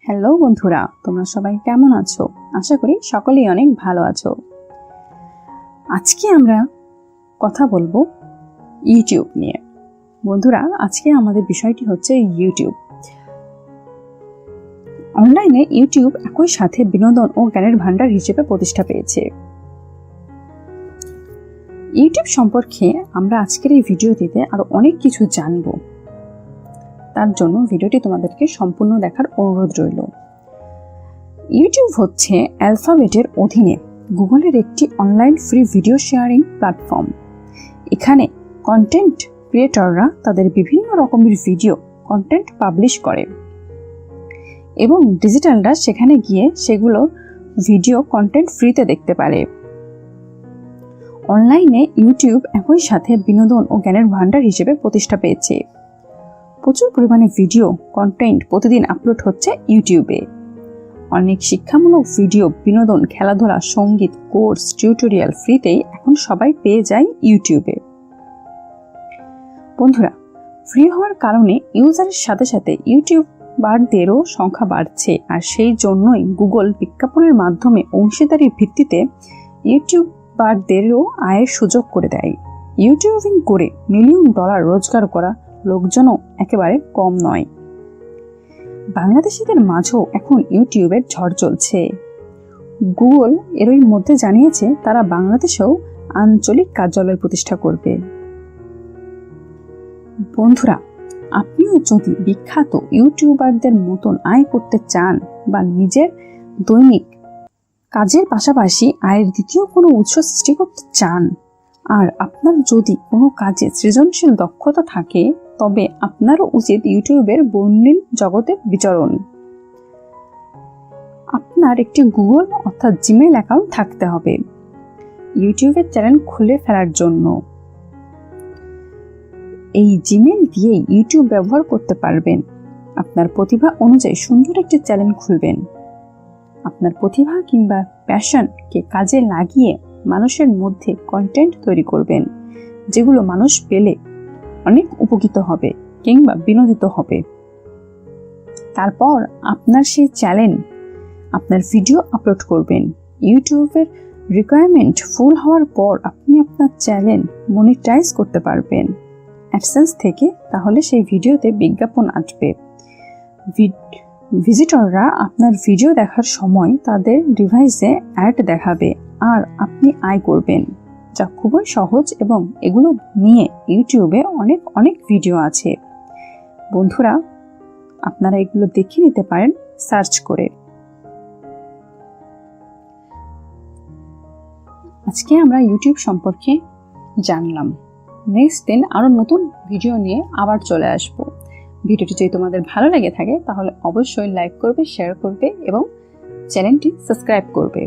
Hello বন্ধুরা, তোমরা সবাই কেমন আছো? আশা করি সকলেই অনেক ভালো আছো। আজকে আমরা কথা বলবো ইউটিউব নিয়ে। বন্ধুরা, আজকে আমাদের বিষয়টি হচ্ছে ইউটিউব। অনলাইনে ইউটিউব একই সাথে বিনোদন ও জ্ঞানের ভান্ডার হিসেবে প্রতিষ্ঠা পেয়েছে। ইউটিউব সম্পর্কে আমরা আজকের এই ভিডিওটিতে আরো অনেক কিছু জানবো। তার জন্য ভিডিওটি তোমাদেরকে সম্পূর্ণ দেখার অনুরোধ রইল। ইউটিউব হচ্ছে অ্যালফাবেটের অধীনে গুগলের একটি online free video sharing platform. এখানে কন্টেন্ট ক্রিয়েটররা তাদের বিভিন্ন রকমের ভিডিও কন্টেন্ট পাবলিশ করে এবং ডিজিটালরা সেখানে গিয়ে সেগুলো ভিডিও কন্টেন্ট ফ্রিতে দেখতে পারে। অনলাইনে ইউটিউব একই সাথে বিনোদন ও জ্ঞানের ভান্ডার হিসেবে প্রতিষ্ঠা পেয়েছে। প্রচুর পরিমাণে ভিডিও কন্টেন্ট প্রতিদিন আপলোড হচ্ছে ইউটিউবে। অনেক শিক্ষামূলক ভিডিও, বিনোদন, খেলাধুলা, সঙ্গীত, কোর্স, টিউটোরিয়াল ফ্রিতেই এখন সবাই পেয়ে যায় ইউটিউবে। বন্ধুরা, ফ্রি হওয়ার কারণে ইউজারের সাথে সাথে ইউটিউবারদেরও সংখ্যা বাড়ছে, আর সেই জন্যই গুগল বিজ্ঞাপনের মাধ্যমে অংশীদারির ভিত্তিতে ইউটিউবারদেরও আয়ের সুযোগ করে দেয়। ইউটিউবিং করে $মিলিয়ন রোজগার করা লোকজনও একেবারে কম নয়। বাংলাদেশিদের মাঝেও এখন ইউটিউবের ঝড় চলছে। গুগল এরই মধ্যে জানিয়েছে তারা বাংলাদেশেও আঞ্চলিক কার্যালয় প্রতিষ্ঠা করবে। বন্ধুরা, আপনিও যদি বিখ্যাত ইউটিউবারদের মতন আয় করতে চান বা নিজের দৈনিক কাজের পাশাপাশি আয়ের দ্বিতীয় কোনো উৎস সৃষ্টি করতে চান, আর আপনার যদি কোনো কাজে সৃজনশীল দক্ষতা থাকে, তবে আপনারও উচিত ইউটিউবের বর্ণিল জগতে বিচরণ। আপনার একটি গুগল অর্থাৎ জিমেইল অ্যাকাউন্ট থাকতে হবে ইউটিউবের চ্যানেল খুলে ফেলার জন্য। এই জিমেইল দিয়েই ইউটিউব ব্যবহার করতে পারবেন। আপনার প্রতিভা অনুযায়ী সুন্দর একটি চ্যানেল খুলবেন। আপনার প্রতিভা কিংবা প্যাশনকে কাজে লাগিয়ে মানুষের মধ্যে কন্টেন্ট তৈরি করবেন, যেগুলো মানুষ পেলে অনেক উপকৃত হবে কিংবা বিনোদিত হবে। তারপর আপনার সেই চ্যানেল আপনার ভিডিও আপলোড করবেন। ইউটিউবের রিকোয়ারমেন্ট ফুল হওয়ার পর আপনি আপনার চ্যানেল মনিটাইজ করতে পারবেন অ্যাডসেন্স থেকে। তাহলে সেই ভিডিওতে বিজ্ঞাপন আসবে। ভিজিটররা আপনার ভিডিও দেখার সময় তাদের ডিভাইসে অ্যাড দেখাবে আর আপনি আয় করবেন, যা খুবই সহজ এবং এগুলো নিয়ে ইউটিউবে অনেক ভিডিও আছে। বন্ধুরা, আপনারা এগুলো দেখে নিতে পারেন সার্চ করে। আজকে আমরা ইউটিউব সম্পর্কে জানলাম। নেক্সট দিন আরো নতুন ভিডিও নিয়ে আবার চলে আসবো। ভিডিওটি যদি তোমাদের ভালো লেগে থাকে তাহলে অবশ্যই লাইক করবে, শেয়ার করবে এবং চ্যানেলটি সাবস্ক্রাইব করবে।